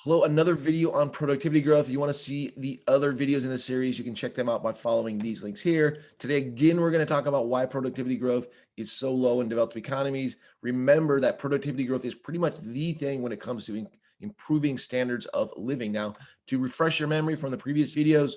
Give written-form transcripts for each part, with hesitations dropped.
Hello, another video on productivity growth. If you want to see the other videos in the series, you can check them out by following these links here. Today, again, we're going to talk about why productivity growth is so low in developed economies. Remember that productivity growth is pretty much the thing when it comes to improving standards of living. Now, to refresh your memory from the previous videos,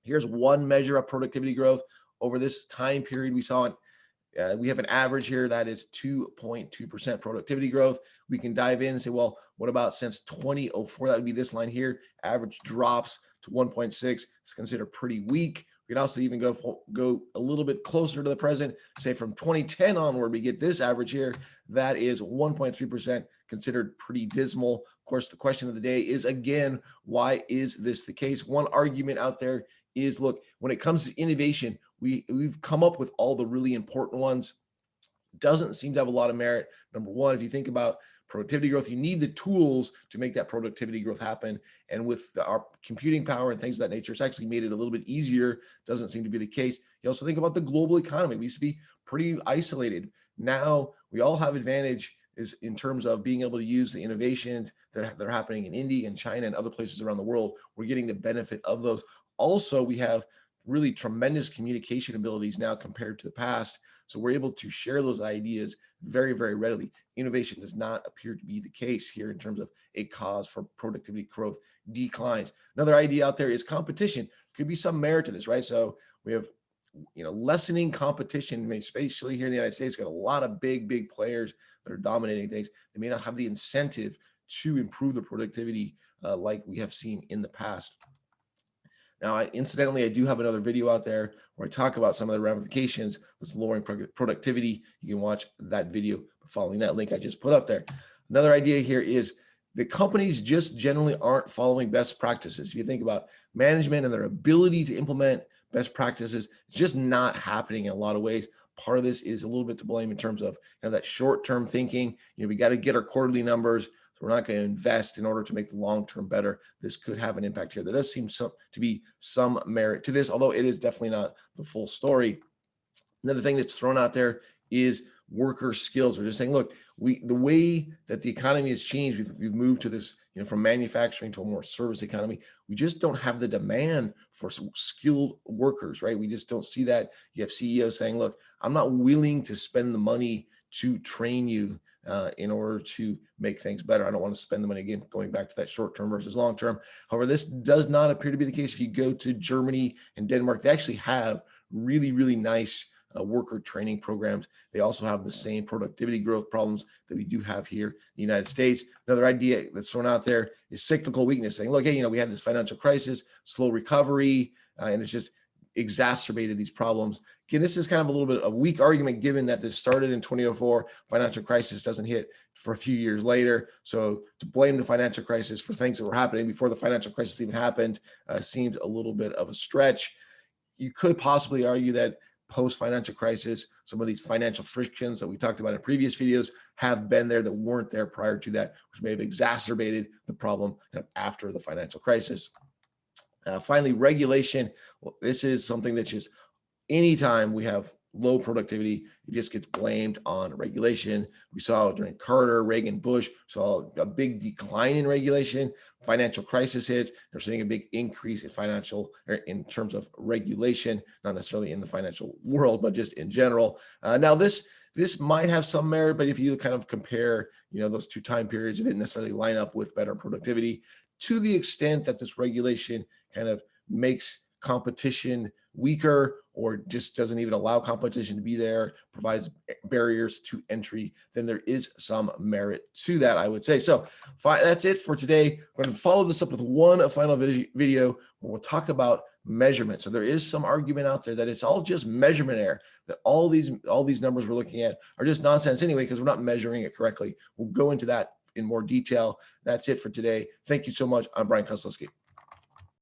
here's one measure of productivity growth over this time period. We have an average here that is 2.2% productivity growth. We can dive in and say, well, what about since 2004? That would be this line here. Average drops to 1.6. It's considered pretty weak. We can also even go a little bit closer to the present, say from 2010 onward, we get this average here. That is 1.3%, considered pretty dismal. Of course, the question of the day is, again, why is this the case? One argument out there is, look, when it comes to innovation, we've come up with all the really important ones. Doesn't seem to have a lot of merit. Number one, if you think about productivity growth, you need the tools to make that productivity growth happen. And with our computing power and things of that nature, it's actually made it a little bit easier. Doesn't seem to be the case. You also think about the global economy. We used to be pretty isolated. Now we all have advantage is in terms of being able to use the innovations that are happening in India and China and other places around the world. We're getting the benefit of those. Also, we have really tremendous communication abilities now compared to the past. So we're able to share those ideas very, very readily. Innovation does not appear to be the case here in terms of a cause for productivity growth declines. Another idea out there is competition. Could be some merit to this, right? So we have, lessening competition, especially here in the United States, got a lot of big players that are dominating things. They may not have the incentive to improve the productivity like we have seen in the past. Now, incidentally, I do have another video out there where I talk about some of the ramifications with lowering productivity. You can watch that video following that link I just put up there. Another idea here is the companies just generally aren't following best practices. If you think about management and their ability to implement best practices, it's just not happening in a lot of ways. Part of this is a little bit to blame in terms of that short-term thinking. We got to get our quarterly numbers. So we're not going to invest in order to make the long-term better. This could have an impact here. There does seem to be some merit to this, although it is definitely not the full story. Another thing that's thrown out there is worker skills. We're just saying, look, the way that the economy has changed, we've moved to this, from manufacturing to a more service economy. We just don't have the demand for skilled workers, right? We just don't see that. You have CEOs saying, look, I'm not willing to spend the money to train you in order to make things better. I don't want to spend the money, again, going back to that short-term versus long-term. However, this does not appear to be the case. If you go to Germany and Denmark, they actually have really nice worker training programs. They also have the same productivity growth problems that we do have here in the United States. Another idea that's thrown out there is cyclical weakness, saying, look, hey, we had this financial crisis, slow recovery, and it's just exacerbated these problems. Again, this is kind of a little bit of a weak argument given that this started in 2004. Financial crisis doesn't hit for a few years later. So to blame the financial crisis for things that were happening before the financial crisis even happened seems a little bit of a stretch. You could possibly argue that post-financial crisis, some of these financial frictions that we talked about in previous videos have been there that weren't there prior to that, which may have exacerbated the problem after the financial crisis. Finally, regulation. Well, this is something that's just anytime we have low productivity, it just gets blamed on regulation. We saw during Carter, Reagan, Bush, saw a big decline in regulation. Financial crisis hits. They're seeing a big increase in terms of regulation, not necessarily in the financial world, but just in general. Now, this might have some merit, but if you kind of compare, those two time periods, it didn't necessarily line up with better productivity. To the extent that this regulation kind of makes competition weaker or just doesn't even allow competition to be there, provides barriers to entry, then there is some merit to that, I would say. So that's it for today. We're going to follow this up with one final video where we'll talk about measurement. So there is some argument out there that it's all just measurement error, that all these numbers we're looking at are just nonsense anyway because we're not measuring it correctly. We'll go into that in more detail. That's it for today. Thank you so much. I'm Brian Kozlowski.